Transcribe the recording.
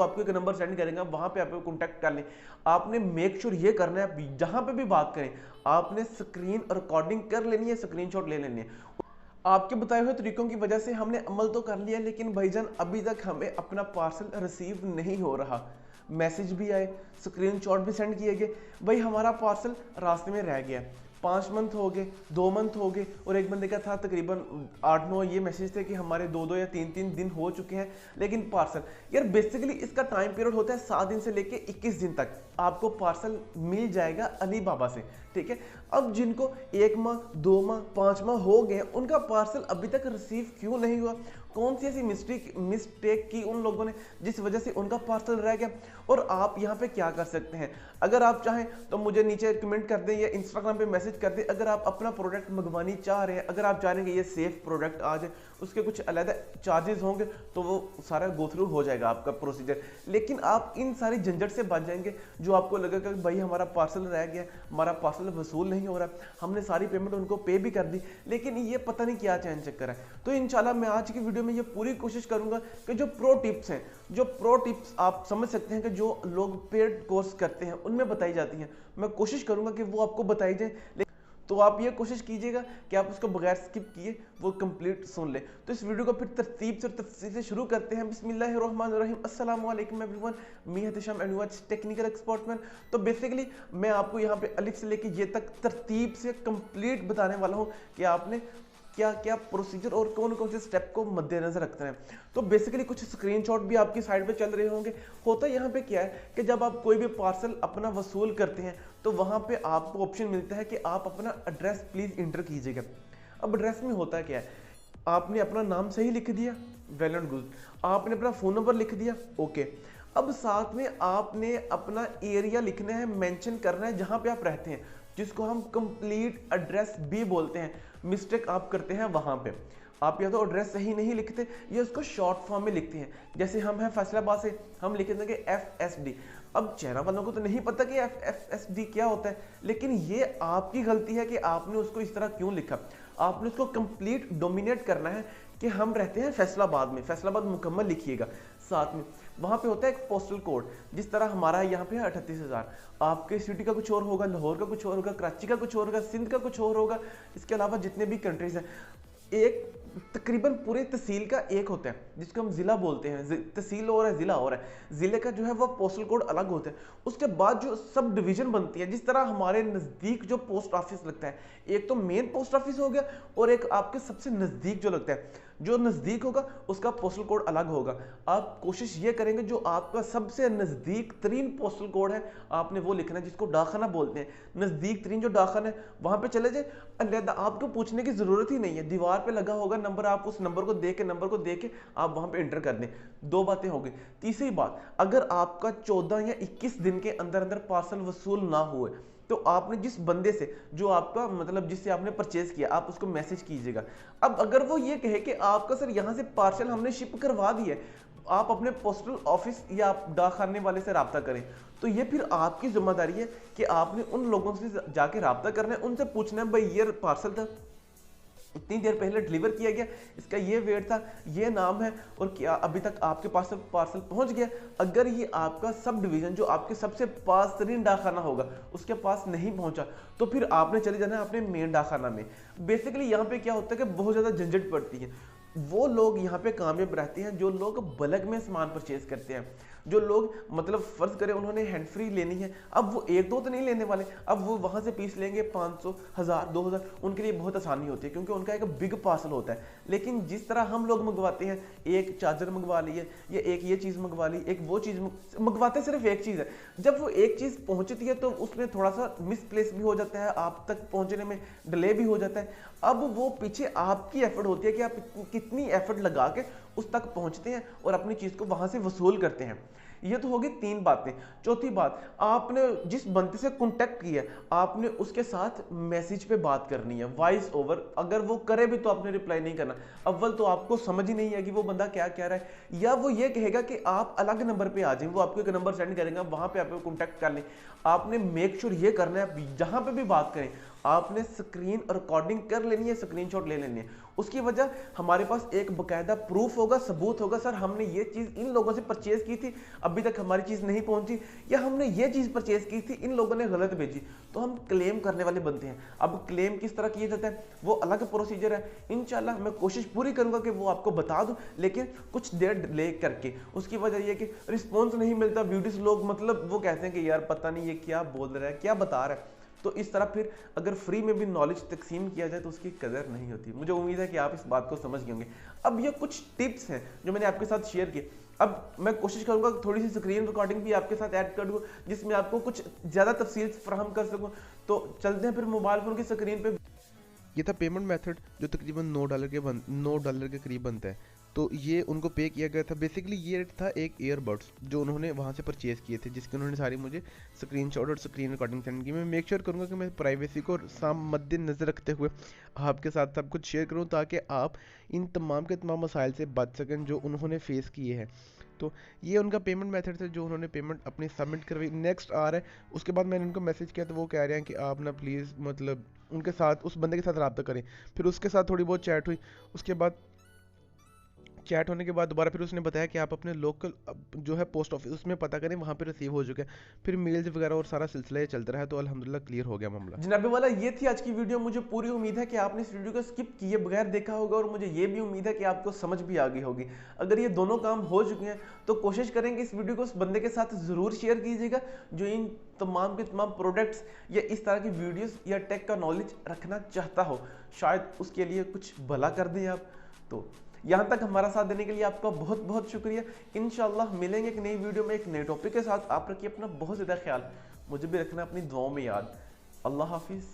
वो आपको एक नंबर सेंड करेगा, वहां पे आप कॉन्टैक्ट कर लें। आपने मेक श्योर ये करना है जहां पे भी बात करें आपने स्क्रीन रिकॉर्डिंग कर लेनी है, स्क्रीनशॉट ले लेनी है। आपके बताए हुए तरीकों की वजह से हमने अमल तो कर लिया, लेकिन भाईजान अभी तक हमें अपना पार्सल रिसीव नहीं हो रहा। मैसेज भी आए, स्क्रीनशॉट भी सेंड किए गए, भाई हमारा पार्सल रास्ते में रह गया। 5 मंथ हो गए, 2 मंथ हो गए, और एक बंदे का था तकरीबन 8-9 ये मैसेज थे कि हमारे 2-2 या 3-3 दिन हो चुके हैं, लेकिन पार्सल यार बेसिकली इसका टाइम पीरियड होता है 7 दिन से लेके 21 दिन तक आपको पार्सल मिल जाएगा अली बाबा से, ठीक है। अब जिनको 1 माह 2 माह 5 माह हो गए उनका पार्सल अभी तक रिसीव क्यों नहीं हुआ? कौन सी ऐसी मिस्टेक की उन लोगों ने जिस वजह से उनका पार्सल रह गया? और आप यहाँ पे क्या कर सकते हैं, अगर आप चाहें तो मुझे नीचे कमेंट कर दें या इंस्टाग्राम पे मैसेज कर दें। अगर आप अपना प्रोडक्ट मंगवानी चाह रहे हैं, अगर आप चाह रहे हैं कि ये सेफ प्रोडक्ट आ जाए, उसके कुछ अलग चार्जेस होंगे तो वो सारा गो थ्रू हो जाएगा आपका प्रोसीजर, लेकिन आप इन सारी झंझट से बच जाएंगे। जो आपको लगेगा कि भाई हमारा पार्सल रह गया, हमारा पार्सल वसूल नहीं हो रहा, हमने सारी पेमेंट उनको पे भी कर दी, लेकिन ये पता नहीं क्या चैन चक्कर है। तो इंशाल्लाह मैं आज की वीडियो में ये पूरी कोशिश करूंगा कि जो प्रो टिप्स आप समझ सकते हैं कि जो लोग पेड कोर्स करते हैं उनमें बताई जाती हैं, मैं कोशिश करूंगा कि वो आपको बताई जाए। तो आप ये कोशिश कीजिएगा कि आप उसको बगैर स्किप किए वो कंप्लीट सुन ले। तो इस वीडियो को फिर तरतीब से और तफसील से शुरू करते हैं। बिस्मिल्लाहिर्रहमानिर्रहीम, अस्सलाम वालेकुम एवरीवन, मी Ehtesham and technical expert man. तो बेसिकली मैं आपको यहाँ पे अलिफ से लेके ये तक तरतीब से कंप्लीट बताने वाला हूँ कि आपने क्या क्या प्रोसीजर और कौन कौन से स्टेप को मद्देनजर रखते हैं। तो बेसिकली कुछ स्क्रीनशॉट भी आपकी साइड पे चल रहे होंगे। होता यहाँ पे क्या है कि जब आप कोई भी पार्सल अपना वसूल करते हैं तो वहाँ पे आपको ऑप्शन मिलता है कि आप अपना एड्रेस प्लीज इंटर कीजिएगा। अब एड्रेस में होता क्या है, आपने अपना नाम सही लिख दिया, वेल एंड गुड, आपने अपना फ़ोन नंबर लिख दिया, ओके। अब साथ में आपने अपना एरिया लिखना है, मेंशन करना है जहाँ पे आप रहते हैं, जिसको हम कंप्लीट एड्रेस भी बोलते हैं। मिस्टेक आप करते हैं वहाँ पे, आप या तो एड्रेस सही नहीं लिखते या उसको शॉर्ट फॉर्म में लिखते हैं। जैसे हम हैं फैसलाबाद से, हम लिख देंगे FSD। अब चेहरा वालों को तो नहीं पता कि FSD क्या होता है, लेकिन ये आपकी गलती है कि आपने उसको इस तरह क्यों लिखा। आपने उसको कंप्लीट डोमिनेट करना है कि हम रहते हैं फैसलाबाद में, फैसलाबाद मुकम्मल लिखिएगा। साथ में वहाँ पे होता है एक पोस्टल कोड, जिस तरह हमारा यहाँ पे है 38,000, आपके सिटी का कुछ और होगा, लाहौर का कुछ और होगा, कराची का कुछ और होगा, सिंध का कुछ और होगा। इसके अलावा जितने भी कंट्रीज हैं, एक तकरीबन पूरे तहसील का एक होता है जिसको हम ज़िला बोलते हैं। तहसील और है, ज़िला और है, ज़िले का जो है वो पोस्टल कोड अलग होता है। उसके बाद जो सब डिवीज़न बनती है, जिस तरह हमारे नज़दीक जो पोस्ट ऑफिस लगता है, एक तो मेन पोस्ट ऑफिस हो गया और एक आपके सबसे नज़दीक जो लगता है, जो नज़दीक होगा उसका पोस्टल कोड अलग होगा। आप कोशिश ये करेंगे जो आपका सबसे नज़दीक तरीन पोस्टल कोड है आपने वो लिखना है, जिसको डाकखाना बोलते हैं। नज़दीक तरीन जो डाकखाना है वहाँ पे चले जाए, अलहदा आपको पूछने की ज़रूरत ही नहीं है, दीवार पे लगा होगा नंबर, आप उस नंबर को देख के आप वहाँ पे एंटर कर दें। 2 बातें हो गई। तीसरी बात, अगर आपका 14 या 21 दिन के अंदर अंदर पार्सल वसूल ना हुए तो आपने जिस बंदे से, जो आपका मतलब जिससे आपने परचेज किया, आप उसको मैसेज कीजिएगा। अब अगर वो ये कहे कि आपका सर यहाँ से पार्सल हमने शिप करवा दी है, आप अपने पोस्टल ऑफिस या आप डाक खाने वाले से रब्ता करें, तो ये फिर आपकी जिम्मेदारी है कि आपने उन लोगों से जाके रब्ता करना है, उनसे पूछना है भाई ये पार्सल था, इतनी देर पहले डिलीवर किया गया, इसका ये वेट था, ये नाम है, और क्या अभी तक आपके पास पार्सल पहुंच गया। अगर ये आपका सब डिवीजन जो आपके सबसे पास तरीन डाकखाना होगा उसके पास नहीं पहुंचा, तो फिर आपने चले जाना है अपने मेन डाकखाना में। बेसिकली यहाँ पे क्या होता है कि बहुत ज़्यादा झंझट पड़ती है। वो लोग यहाँ पे कामयाब रहते हैं जो लोग बल्क में सामान परचेज करते हैं, जो लोग मतलब फर्ज करें उन्होंने हैंड फ्री लेनी है, अब वो 1-2 तो नहीं लेने वाले, अब वो वहाँ से पीस लेंगे 500, 1000, 2000, उनके लिए बहुत आसानी होती है क्योंकि उनका एक बिग पार्सल होता है। लेकिन जिस तरह हम लोग मंगवाते हैं, एक चार्जर मंगवा लिए या एक ये चीज़ मंगवा ली, एक वो चीज़ मंगवाते सिर्फ एक चीज़ है, जब वो एक चीज़ पहुँचती है तो उसमें थोड़ा सा मिसप्लेस भी हो जाता है, आप तक पहुँचने में डिले भी हो जाता है। अब वो पीछे आपकी एफर्ट होती है कि आप कितनी एफर्ट लगा के उस तक पहुंचते हैं और अपनी चीज को वहां से वसूल करते हैं। ये तो होगी 3 बातें। चौथी बात, आपने जिस बंदे से कांटेक्ट किया आपने उसके साथ मैसेज पे बात करनी है, वॉइस ओवर। अगर वो करे भी तो आपने रिप्लाई नहीं करना। अव्वल तो आपको समझ ही नहीं है कि वो बंदा क्या कह रहा है, या वो ये कहेगा कि आप अलग नंबर पे आ जाएं, वो आपको एक नंबर सेंड करेगा, वहां पे आप कांटेक्ट कर लें। आपने मेक श्योर ये करना है जहां पे भी बात करें आपने स्क्रीन रिकॉर्डिंग कर लेनी है, स्क्रीनशॉट ले लेनी है। उसकी वजह हमारे पास एक बकायदा प्रूफ होगा, सबूत होगा, सर हमने ये चीज़ इन लोगों से परचेज की थी, अभी तक हमारी चीज़ नहीं पहुंची, या हमने ये चीज़ परचेज की थी, इन लोगों ने गलत भेजी, तो हम क्लेम करने वाले बनते हैं। अब क्लेम किस तरह किया जाता है वो अलग प्रोसीजर है। इंशाल्लाह मैं कोशिश पूरी करूंगा कि वो आपको बता दूं, लेकिन कुछ देर डिले करके। उसकी वजह यह कि रिस्पॉन्स नहीं मिलता, वीडियोस लोग मतलब वो कहते हैं कि यार पता नहीं ये क्या बोल रहा है, क्या बता रहा है। तो इस तरह फिर अगर फ्री में भी नॉलेज तकसीम किया जाए तो उसकी कदर नहीं होती। मुझे उम्मीद है कि आप इस बात को समझ गए होंगे। अब ये कुछ टिप्स हैं जो मैंने आपके साथ शेयर किए। अब मैं कोशिश करूंगा थोड़ी सी स्क्रीन रिकॉर्डिंग भी आपके साथ ऐड कर दूं, जिसमें आपको कुछ ज़्यादा तफसील फराहम कर सकूं। तो चलते हैं फिर मोबाइल फ़ोन की स्क्रीन पे। ये था पेमेंट मेथड जो तकरीबन $9 के करीब बनता है। तो ये उनको पे किया गया था। बेसिकली ये था एक ईयरबड्स जो उन्होंने वहाँ से परचेज़ किए थे, जिसकी उन्होंने सारी मुझे स्क्रीनशॉट और स्क्रीन रिकॉर्डिंग सेंड की। मैं मेक श्योर करूँगा कि मैं प्राइवेसी को मद्देनज़र रखते हुए आपके साथ सब कुछ शेयर करूँ, ताकि आप इन तमाम के तमाम मसाइल से बच सकें जो उन्होंने फेस किए हैं। तो ये उनका पेमेंट मेथड था जो उन्होंने पेमेंट अपनी सबमिट करवाई। नेक्स्ट आ रहा है, उसके बाद मैंने उनको मैसेज किया तो वो कह रहे हैं कि आप ना प्लीज़ मतलब उनके साथ उस बंदे के साथ रब्ता करें। फिर उसके साथ थोड़ी बहुत चैट हुई। उसके बाद चैट होने के बाद दोबारा फिर उसने बताया कि आप अपने लोकल जो है पोस्ट ऑफिस उसमें पता करें, वहाँ पे रिसीव हो चुका है। फिर मेल्स वगैरह और सारा सिलसिला ये चलता रहा, तो अल्हम्दुलिल्लाह क्लियर हो गया मामला। जनाबे वाला ये थी आज की वीडियो। मुझे पूरी उम्मीद है कि आपने इस वीडियो को स्किप किए बगैर देखा होगा, और मुझे ये भी उम्मीद है कि आपको समझ भी आ गई होगी। अगर ये दोनों काम हो चुके हैं तो कोशिश करेंगे इस वीडियो को उस बंदे के साथ ज़रूर शेयर कीजिएगा जो इन तमाम के तमाम प्रोडक्ट्स या इस तरह की वीडियोस या टेक का नॉलेज रखना चाहता हो। शायद उसके लिए कुछ भला कर दें आप। तो यहाँ तक हमारा साथ देने के लिए आपका बहुत बहुत शुक्रिया। इंशाल्लाह मिलेंगे एक नई वीडियो में एक नए टॉपिक के साथ। आप रखिए अपना बहुत ज़्यादा ख्याल, मुझे भी रखना अपनी दुआओं में याद। अल्लाह हाफिज़।